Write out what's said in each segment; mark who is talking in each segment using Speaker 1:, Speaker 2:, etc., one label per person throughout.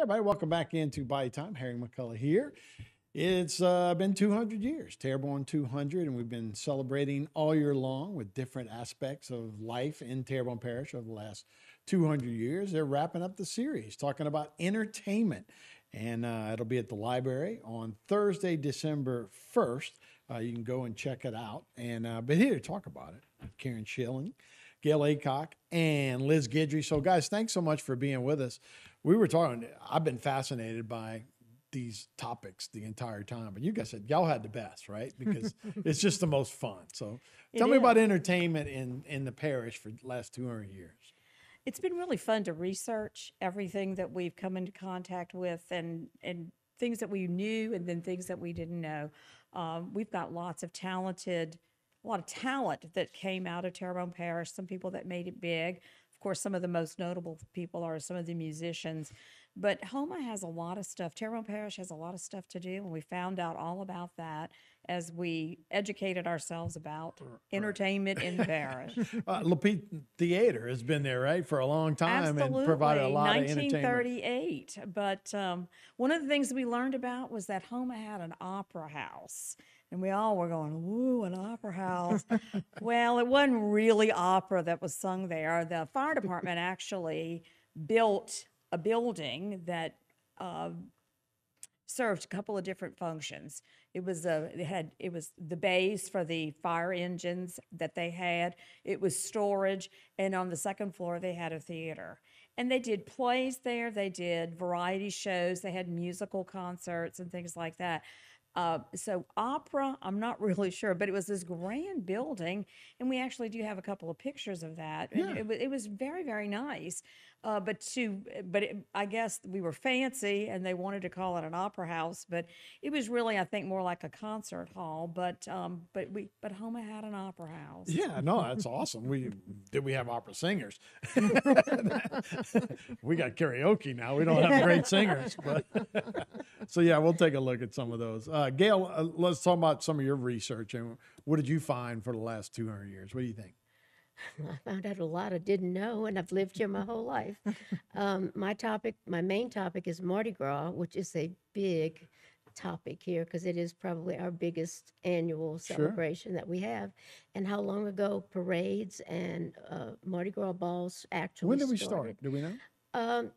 Speaker 1: Everybody, welcome back into Body Time. Harry McCullough here. It's been 200 years, Terrebonne 200, and we've been celebrating all year long with different aspects of life in Terrebonne Parish over the last 200 years. They're wrapping up the series talking about entertainment, and it'll be at the library on Thursday, December 1st. You can go and check it out. And but here to talk about it, Karen Schilling, Gail Aycock, and Liz Guidry. So, guys, thanks so much for being with us. We were talking, I've been fascinated by these topics the entire time, but you guys said y'all had the best, right? Because it's just the most fun. So tell me about entertainment in the parish for the last 200 years.
Speaker 2: It's been really fun to research everything that we've come into contact with and things that we knew and then things that we didn't know. We've got a lot of talent that came out of Terrebonne Parish, some people that made it big. Of course, some of the most notable people are some of the musicians. But Homa has a lot of stuff. Terrebonne Parish has a lot of stuff to do, and we found out all about that as we educated ourselves about entertainment in the parish.
Speaker 1: LaPete Theater has been there, right, for a long time.
Speaker 2: Absolutely.
Speaker 1: And provided a lot of entertainment.
Speaker 2: 1938. But one of the things we learned about was that Homa had an opera house. And we all were going, ooh, an opera house. Well, it wasn't really opera that was sung there. The fire department actually built a building that served a couple of different functions. It was the base for the fire engines that they had. It was storage, and on the second floor they had a theater. And they did plays there. They did variety shows. They had musical concerts and things like that. So opera, I'm not really sure, but it was this grand building, and we actually do have a couple of pictures of that.
Speaker 1: Yeah.
Speaker 2: And it was very, very nice. I guess we were fancy, and they wanted to call it an opera house, but it was really, I think, more like a concert hall. But Homa had an opera house.
Speaker 1: Yeah, no, that's awesome. We have opera singers. We got karaoke now. We don't have great singers, but so yeah, we'll take a look at some of those. Gail, let's talk about some of your research and what did you find for the last 200 years? What do you think?
Speaker 3: I found out a lot I didn't know, and I've lived here my whole life. My main topic is Mardi Gras, which is a big topic here because it is probably our biggest annual celebration that we have. And how long ago parades and Mardi Gras balls actually
Speaker 1: When did we
Speaker 3: started.
Speaker 1: start? Do we know?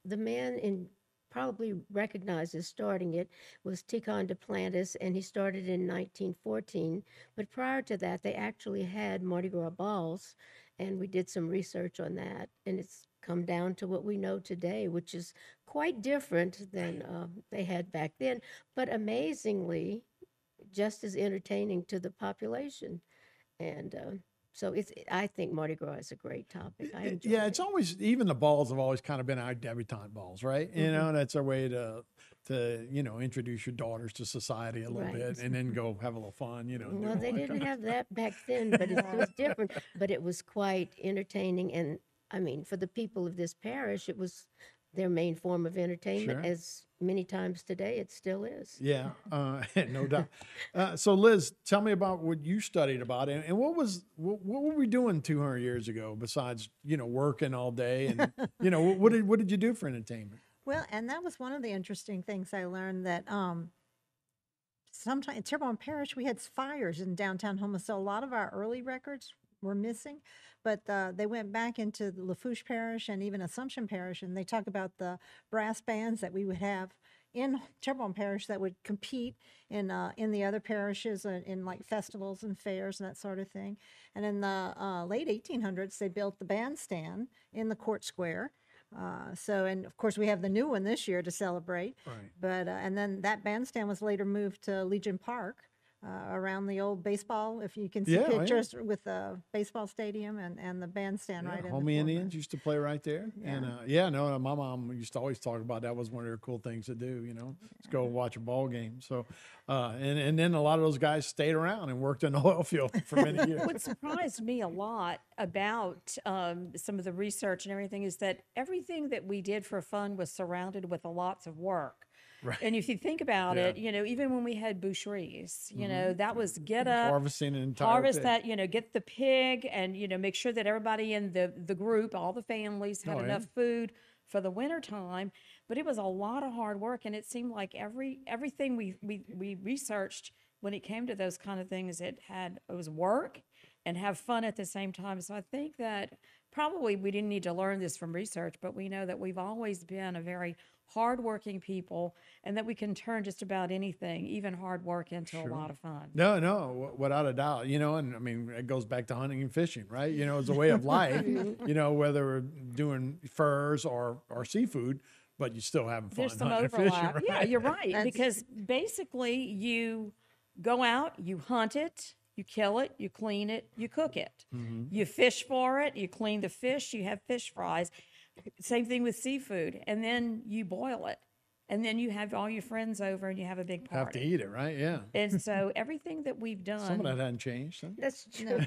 Speaker 3: The man in probably recognizes starting it was Tikhon Duplantis, and he started in 1914. But prior to that, they actually had Mardi Gras balls, and we did some research on that, and it's come down to what we know today, which is quite different than they had back then, but amazingly just as entertaining to the population. And so I think Mardi Gras is a great topic.
Speaker 1: Yeah, it's always, even the balls have always kind of been our debutante balls, right? You know, that's our way to introduce your daughters to society a little bit and then go have a little fun,
Speaker 3: Well, they didn't have that back then, but it was different. But it was quite entertaining. And I mean, for the people of this parish, it was their main form of entertainment, as many times today it still is.
Speaker 1: Yeah, no doubt. So Liz, tell me about what you studied about and what were we doing 200 years ago besides, working all day and, what did you do for entertainment?
Speaker 4: Well, and that was one of the interesting things I learned that sometimes in Terrebonne Parish, we had fires in downtown Homa, so a lot of our early records were missing, but they went back into the Lafourche Parish and even Assumption Parish, and they talk about the brass bands that we would have in Terrebonne Parish that would compete in the other parishes in like festivals and fairs and that sort of thing. And in the late 1800s, they built the bandstand in the court square. And of course we have the new one this year to celebrate.
Speaker 1: Right.
Speaker 4: But and then that bandstand was later moved to Legion Park. Around the old baseball, if you can see pictures with the baseball stadium and the bandstand right in the
Speaker 1: Homie Indians used to play right there.
Speaker 4: Yeah.
Speaker 1: And my mom used to always talk about that was one of their cool things to do, let's go watch a ball game. So, and then a lot of those guys stayed around and worked in the oil field for many years.
Speaker 2: What surprised me a lot about some of the research and everything is that everything that we did for fun was surrounded with lots of work. And if you think about
Speaker 1: Yeah.
Speaker 2: it, even when we had boucheries, that was get up,
Speaker 1: Harvesting an entire
Speaker 2: harvest
Speaker 1: pig.
Speaker 2: that, get the pig and, make sure that everybody in the group, all the families had
Speaker 1: Oh, yeah.
Speaker 2: enough food for the winter time. But it was a lot of hard work, and it seemed like everything we researched when it came to those kind of things, it was work and have fun at the same time. So I think that probably we didn't need to learn this from research, but we know that we've always been a very hardworking people, and that we can turn just about anything, even hard work, into a lot of fun.
Speaker 1: No, without a doubt, and I mean, it goes back to hunting and fishing, right? It's a way of life, whether we're doing furs or seafood, but you still having fun
Speaker 2: There's some
Speaker 1: hunting and fishing,
Speaker 2: overlap.
Speaker 1: right?
Speaker 2: Yeah, you're right. Because basically, you go out, you hunt it, you kill it, you clean it, you cook it. You fish for it, you clean the fish, you have fish fries. Same thing with seafood. And then you boil it. And then you have all your friends over and you have a big
Speaker 1: Have to
Speaker 2: party.
Speaker 1: eat it, right? Yeah.
Speaker 2: And so everything that we've
Speaker 1: Some of
Speaker 2: done
Speaker 1: that hadn't changed. Huh?
Speaker 3: That's true.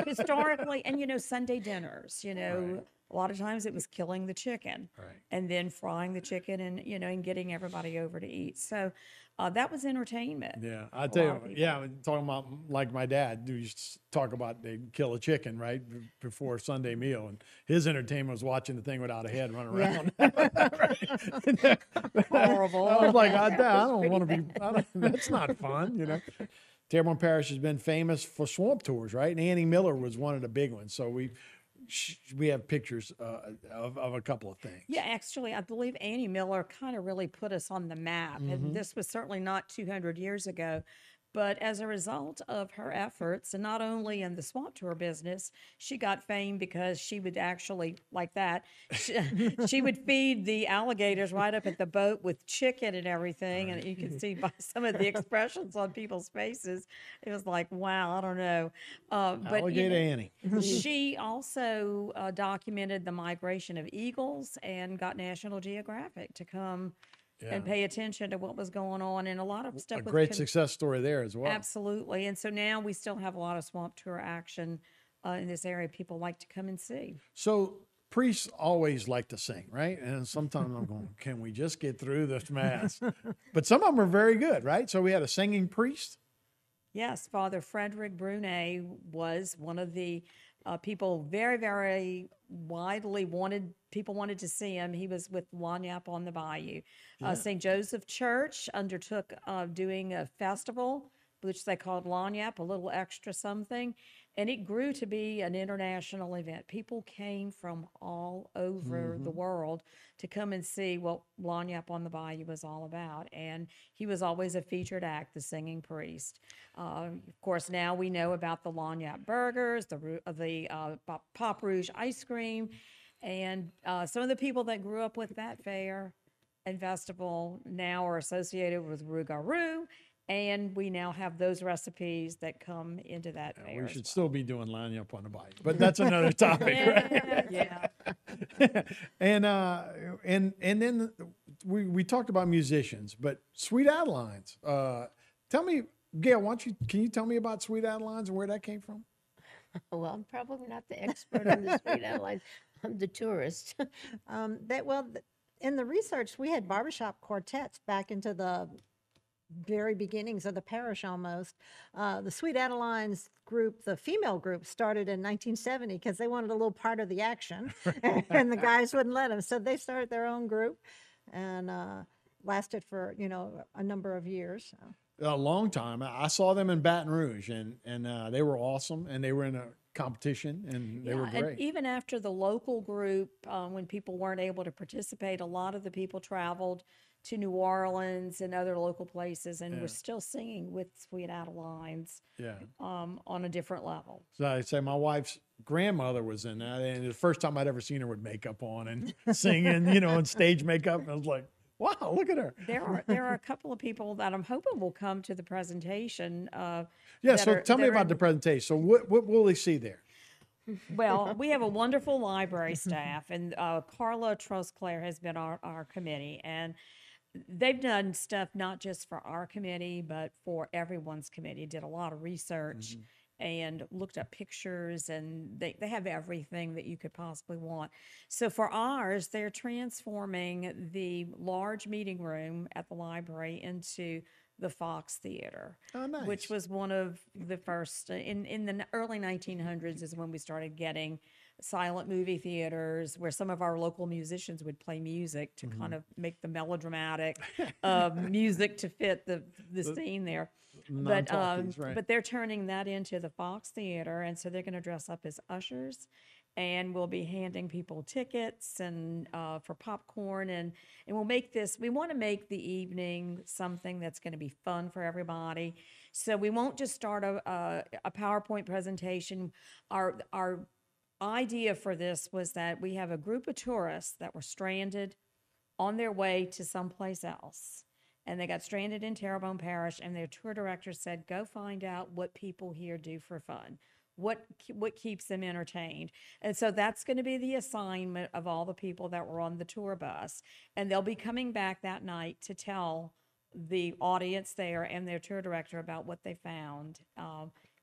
Speaker 2: historically, and Sunday dinners,
Speaker 1: Right.
Speaker 2: a lot of times it was killing the chicken
Speaker 1: Right.
Speaker 2: and then frying the chicken and, and getting everybody over to eat. So that was entertainment.
Speaker 1: Yeah, I
Speaker 2: a
Speaker 1: tell
Speaker 2: lot of
Speaker 1: you,
Speaker 2: people.
Speaker 1: yeah, talking about like my dad, who used to talk about they kill a chicken right before Sunday meal, and his entertainment was watching the thing without a head running around.
Speaker 2: Horrible.
Speaker 1: I was like, I
Speaker 3: That
Speaker 1: don't
Speaker 3: was
Speaker 1: want to be. That's not fun. Terrebonne Parish has been famous for swamp tours, right? And Annie Miller was one of the big ones. So we have pictures of a couple of things.
Speaker 2: Yeah, actually, I believe Annie Miller kind of really put us on the map. And this was certainly not 200 years ago. But as a result of her efforts, and not only in the swamp tour business, she got fame because she would actually, like that, she would feed the alligators right up at the boat with chicken and everything. And you can see by some of the expressions on people's faces, it was like, wow, I don't know. But
Speaker 1: Alligator Annie.
Speaker 2: she also documented the migration of eagles and got National Geographic to come and pay attention to what was going on, and a lot of stuff
Speaker 1: A
Speaker 2: was
Speaker 1: great success story there as well.
Speaker 2: absolutely. And so now we still have a lot of swamp tour action in this area. People like to come and see.
Speaker 1: So priests always like to sing, right? And sometimes I'm going, can we just get through this mass? But some of them are very good, right? So we had a singing priest.
Speaker 2: Yes, Father Frederick Brunet was one of the people very, very widely people wanted to see him. He was with Lagniappe on the Bayou. St. Joseph Church undertook doing a festival, which they called Lagniappe, a little extra something. And it grew to be an international event. People came from all over the world to come and see what Lagniappe on the Bayou was all about. And he was always a featured act, the singing priest. Of course, now we know about the Lagniappe burgers, the Pop Rouge ice cream. And some of the people that grew up with that fair and festival now are associated with Rougarou. And we now have those recipes that come into that fair.
Speaker 1: We
Speaker 2: as
Speaker 1: should
Speaker 2: well.
Speaker 1: still be doing lining up on the bike, but that's another topic, right?
Speaker 2: Yeah.
Speaker 1: And then we talked about musicians, but Sweet Adelines. Tell me, Gail, can you tell me about Sweet Adelines and where that came from?
Speaker 3: Well, I'm probably not the expert on the Sweet Adeline. I'm the tourist.
Speaker 4: In the research, we had barbershop quartets back into the very beginnings of the parish almost. The Sweet Adelines group, the female group, started in 1970 because they wanted a little part of the action, and the guys wouldn't let them. So they started their own group and lasted for, a number of years. So.
Speaker 1: A long time. I saw them in Baton Rouge, and they were awesome, and they were in a competition, and they were great.
Speaker 2: And even after the local group, when people weren't able to participate, a lot of the people traveled to New Orleans and other local places, and we're still singing with Sweet Adelines on a different level.
Speaker 1: So I say my wife's grandmother was in that, and the first time I'd ever seen her with makeup on and singing, and stage makeup, and I was like, wow, look at her.
Speaker 2: There are a couple of people that I'm hoping will come to the presentation.
Speaker 1: So tell me about the presentation. So what will they see there?
Speaker 2: Well, we have a wonderful library staff, and Carla Trosclair has been our committee, and they've done stuff not just for our committee, but for everyone's committee. Did a lot of research and looked up pictures, and they have everything that you could possibly want. So for ours, they're transforming the large meeting room at the library into the Fox Theater,
Speaker 1: Oh, nice.
Speaker 2: which was one of the first in the early 1900s is when we started getting silent movie theaters where some of our local musicians would play music to kind of make the melodramatic music to fit the scene there.
Speaker 1: Non-talkies, right.
Speaker 2: But they're turning that into the Fox Theater, and so they're going to dress up as ushers, and we'll be handing people tickets and for popcorn, and we'll make this. We want to make the evening something that's going to be fun for everybody. So we won't just start a PowerPoint presentation. Our idea for this was that we have a group of tourists that were stranded on their way to someplace else. And they got stranded in Terrebonne Parish, and their tour director said, go find out what people here do for fun. What keeps them entertained. And so that's going to be the assignment of all the people that were on the tour bus. And they'll be coming back that night to tell the audience there and their tour director about what they found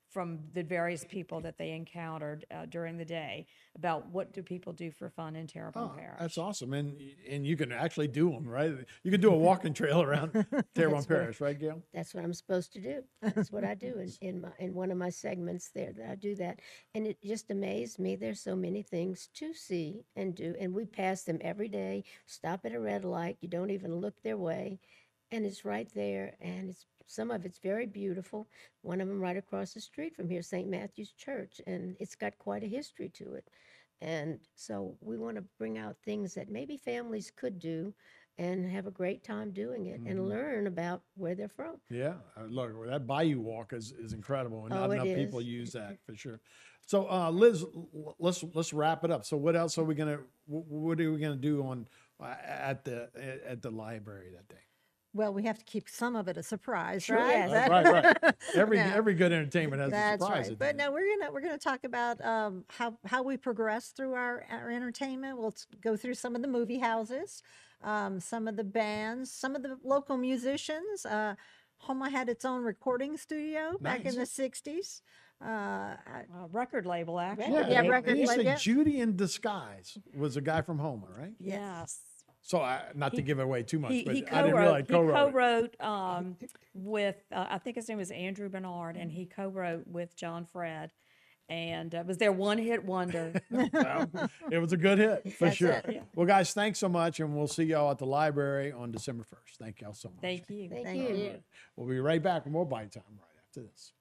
Speaker 2: from the various people that they encountered during the day about what do people do for fun in Terrebonne Parish.
Speaker 1: That's awesome. And you can actually do them, right? You can do a walking trail around Terrebonne Parish, right, Gail?
Speaker 3: That's what I'm supposed to do. That's what I do in one of my segments there, that I do that. And it just amazed me. There's so many things to see and do. And we pass them every day, stop at a red light. You don't even look their way. And it's right there. And some of it's very beautiful. One of them right across the street from here, St. Matthew's Church. And it's got quite a history to it. And so we want to bring out things that maybe families could do and have a great time doing it and learn about where they're from.
Speaker 1: Yeah, look, that Bayou Walk is incredible, and
Speaker 3: Oh,
Speaker 1: not
Speaker 3: it
Speaker 1: enough
Speaker 3: is.
Speaker 1: people use that for sure. So, Liz, let's wrap it up. So, what else are we gonna? What are we gonna do on at the library that day?
Speaker 4: Well, we have to keep some of it a surprise,
Speaker 3: Sure,
Speaker 4: right?
Speaker 3: yes.
Speaker 1: Right. Every
Speaker 4: No.
Speaker 1: every good entertainment has a
Speaker 4: That's
Speaker 1: surprise.
Speaker 4: right.
Speaker 1: at the
Speaker 4: But
Speaker 1: end.
Speaker 4: no, we're gonna talk about how we progress through our entertainment. We'll go through some of the movie houses, some of the bands, some of the local musicians. Homa had its own recording studio back in the
Speaker 1: Nice.
Speaker 4: '60s.
Speaker 2: Record label, actually.
Speaker 3: Yeah,
Speaker 4: record
Speaker 1: He
Speaker 4: label,
Speaker 1: said
Speaker 4: yeah.
Speaker 1: Judy in Disguise was a guy from Homa, right?
Speaker 2: Yes.
Speaker 1: So, not to give away too much, but
Speaker 2: He
Speaker 1: I didn't realize
Speaker 2: co-wrote with I think his name was Andrew Bernard, and he co-wrote with John Fred, and it was their one-hit wonder.
Speaker 1: Well, it was a good hit for
Speaker 4: That's
Speaker 1: sure.
Speaker 4: it.
Speaker 2: Yeah.
Speaker 1: Well, guys, thanks so much, and we'll see y'all at the library on December 1st. Thank y'all so much.
Speaker 2: Thank you.
Speaker 3: Thank
Speaker 4: Thank
Speaker 3: you.
Speaker 4: you.
Speaker 1: We'll be right back with more Bite Time right after this.